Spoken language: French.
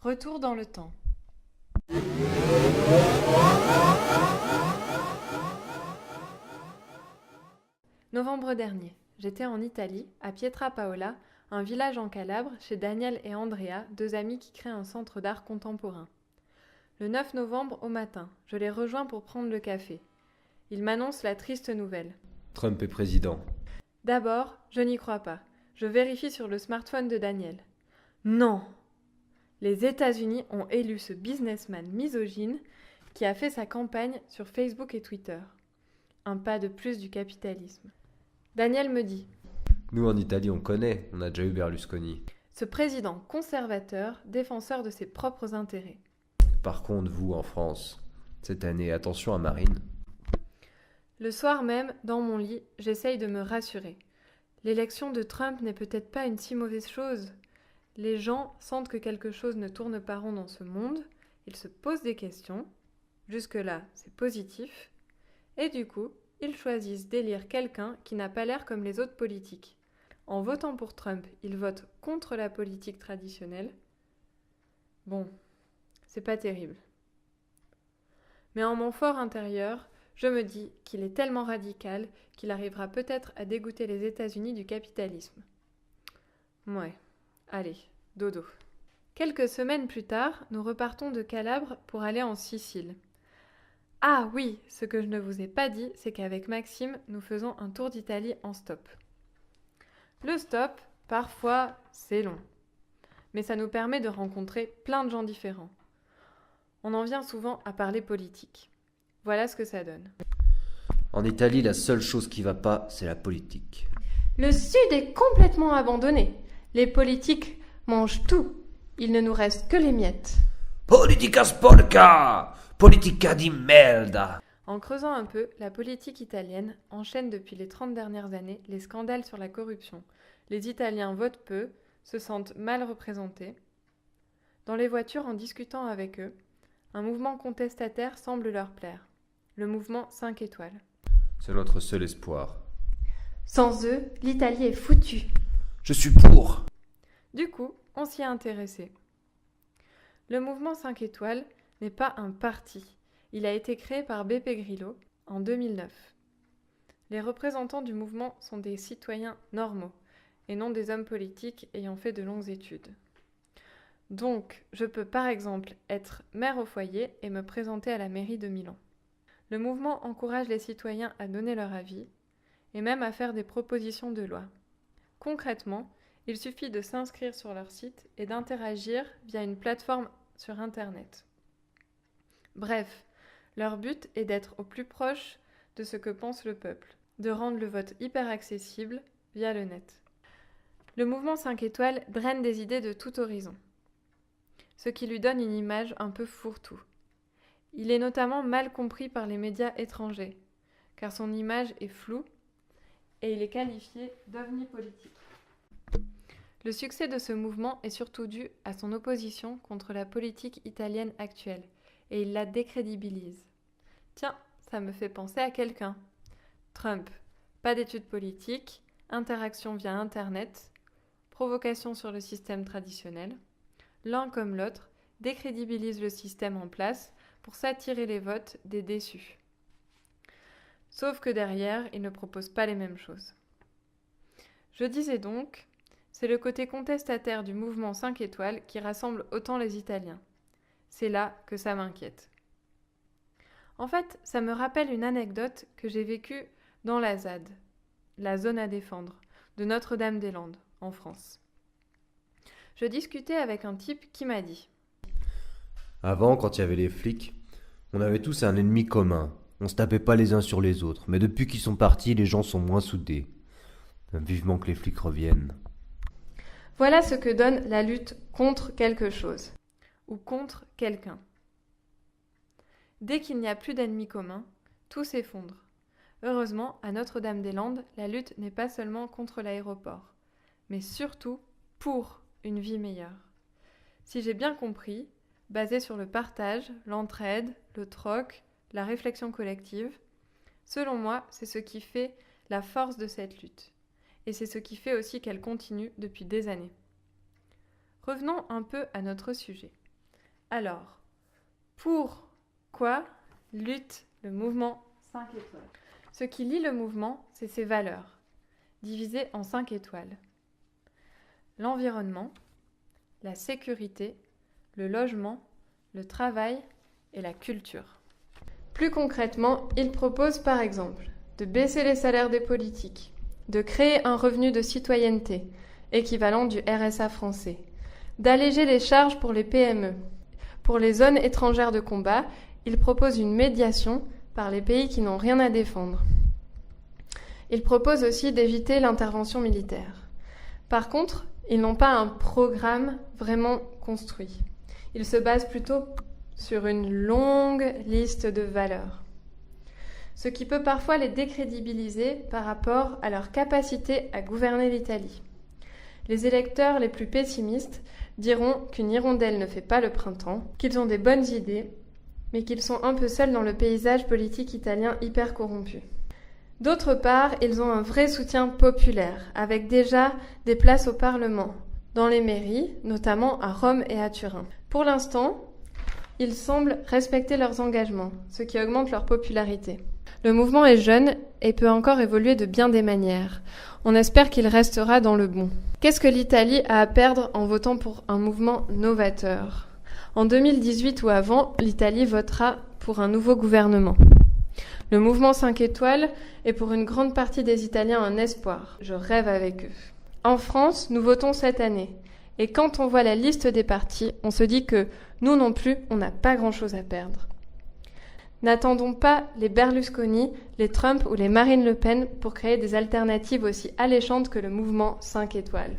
Retour dans le temps. Novembre dernier, j'étais en Italie, à Pietrapaola, un village en Calabre, chez Daniel et Andrea, deux amis qui créent un centre d'art contemporain. Le 9 novembre au matin, je les rejoins pour prendre le café. Ils m'annoncent la triste nouvelle. Trump est président. D'abord, je n'y crois pas. Je vérifie sur le smartphone de Daniel. Non! Les États-Unis ont élu ce businessman misogyne qui a fait sa campagne sur Facebook et Twitter. Un pas de plus du capitalisme. Daniel me dit: Nous en Italie on connaît, on a déjà eu Berlusconi. ce président conservateur, défenseur de ses propres intérêts. Par contre, vous en France, cette année, attention à Marine. Le soir même, dans mon lit, j'essaye de me rassurer. L'élection de Trump n'est peut-être pas une si mauvaise chose. Les gens sentent que quelque chose ne tourne pas rond dans ce monde, ils se posent des questions. Jusque-là, c'est positif. Et du coup, ils choisissent d'élire quelqu'un qui n'a pas l'air comme les autres politiques. En votant pour Trump, ils votent contre la politique traditionnelle. Bon, c'est pas terrible. Mais en mon fort intérieur, je me dis qu'il est tellement radical qu'il arrivera peut-être à dégoûter les États-Unis du capitalisme. Ouais, allez, dodo. Quelques semaines plus tard, nous repartons de Calabre pour aller en Sicile. Ah oui, ce que je ne vous ai pas dit, c'est qu'avec Maxime, nous faisons un tour d'Italie en stop. Le stop, parfois, c'est long. Mais ça nous permet de rencontrer plein de gens différents. On en vient souvent à parler politique. Voilà ce que ça donne. En Italie, la seule chose qui va pas, c'est la politique. Le Sud est complètement abandonné. Les politiques mangent tout. Il ne nous reste que les miettes. Politica sporca! Politica di merda! En creusant un peu, la politique italienne enchaîne depuis les 30 dernières années les scandales sur la corruption. Les Italiens votent peu, se sentent mal représentés. Dans les voitures, en discutant avec eux, un mouvement contestataire semble leur plaire. Le mouvement 5 étoiles. C'est notre seul espoir. Sans eux, l'Italie est foutue. Je suis pour! Du coup, on s'y est intéressé. Le mouvement 5 étoiles n'est pas un parti. Il a été créé par Beppe Grillo en 2009. Les représentants du mouvement sont des citoyens normaux et non des hommes politiques ayant fait de longues études. Donc, je peux par exemple être mère au foyer et me présenter à la mairie de Milan. Le mouvement encourage les citoyens à donner leur avis et même à faire des propositions de loi. Concrètement, il suffit de s'inscrire sur leur site et d'interagir via une plateforme sur Internet. Bref, leur but est d'être au plus proche de ce que pense le peuple, de rendre le vote hyper accessible via le net. Le mouvement 5 étoiles draine des idées de tout horizon, ce qui lui donne une image un peu fourre-tout. Il est notamment mal compris par les médias étrangers, car son image est floue et il est qualifié d'ovni politique. Le succès de ce mouvement est surtout dû à son opposition contre la politique italienne actuelle, et il la décrédibilise. Tiens, ça me fait penser à quelqu'un. Trump, pas d'études politiques, interaction via Internet, provocation sur le système traditionnel. L'un comme l'autre décrédibilise le système en place pour s'attirer les votes des déçus. Sauf que derrière, il ne propose pas les mêmes choses. Je disais donc, c'est le côté contestataire du mouvement 5 étoiles qui rassemble autant les Italiens. C'est là que ça m'inquiète. En fait, ça me rappelle une anecdote que j'ai vécue dans la ZAD, la zone à défendre, de Notre-Dame-des-Landes, en France. Je discutais avec un type qui m'a dit: Avant, quand il y avait les flics, on avait tous un ennemi commun. On se tapait pas les uns sur les autres. Mais depuis qu'ils sont partis, les gens sont moins soudés. Vivement que les flics reviennent. Voilà ce que donne la lutte contre quelque chose, ou contre quelqu'un. Dès qu'il n'y a plus d'ennemis communs, tout s'effondre. Heureusement, à Notre-Dame-des-Landes, la lutte n'est pas seulement contre l'aéroport, mais surtout pour une vie meilleure. Si j'ai bien compris, basée sur le partage, l'entraide, le troc, la réflexion collective, selon moi, c'est ce qui fait la force de cette lutte. Et c'est ce qui fait aussi qu'elle continue depuis des années. Revenons un peu à notre sujet. Alors, pourquoi lutte le mouvement 5 étoiles ? Ce qui lie le mouvement, c'est ses valeurs, divisées en 5 étoiles. L'environnement, la sécurité, le logement, le travail et la culture. Plus concrètement, il propose par exemple de baisser les salaires des politiques, de créer un revenu de citoyenneté, équivalent du RSA français, d'alléger les charges pour les PME. Pour les zones étrangères de combat, il propose une médiation par les pays qui n'ont rien à défendre. Il propose aussi d'éviter l'intervention militaire. Par contre, ils n'ont pas un programme vraiment construit. Ils se basent plutôt sur une longue liste de valeurs, ce qui peut parfois les décrédibiliser par rapport à leur capacité à gouverner l'Italie. Les électeurs les plus pessimistes diront qu'une hirondelle ne fait pas le printemps, qu'ils ont des bonnes idées, mais qu'ils sont un peu seuls dans le paysage politique italien hyper corrompu. D'autre part, ils ont un vrai soutien populaire, avec déjà des places au Parlement, dans les mairies, notamment à Rome et à Turin. Pour l'instant, ils semblent respecter leurs engagements, ce qui augmente leur popularité. Le mouvement est jeune et peut encore évoluer de bien des manières. On espère qu'il restera dans le bon. Qu'est-ce que l'Italie a à perdre en votant pour un mouvement novateur ? En 2018 ou avant, l'Italie votera pour un nouveau gouvernement. Le mouvement 5 étoiles est pour une grande partie des Italiens un espoir. Je rêve avec eux. En France, nous votons cette année. Et quand on voit la liste des partis, on se dit que nous non plus, on n'a pas grand-chose à perdre. N'attendons pas les Berlusconi, les Trump ou les Marine Le Pen pour créer des alternatives aussi alléchantes que le mouvement 5 étoiles.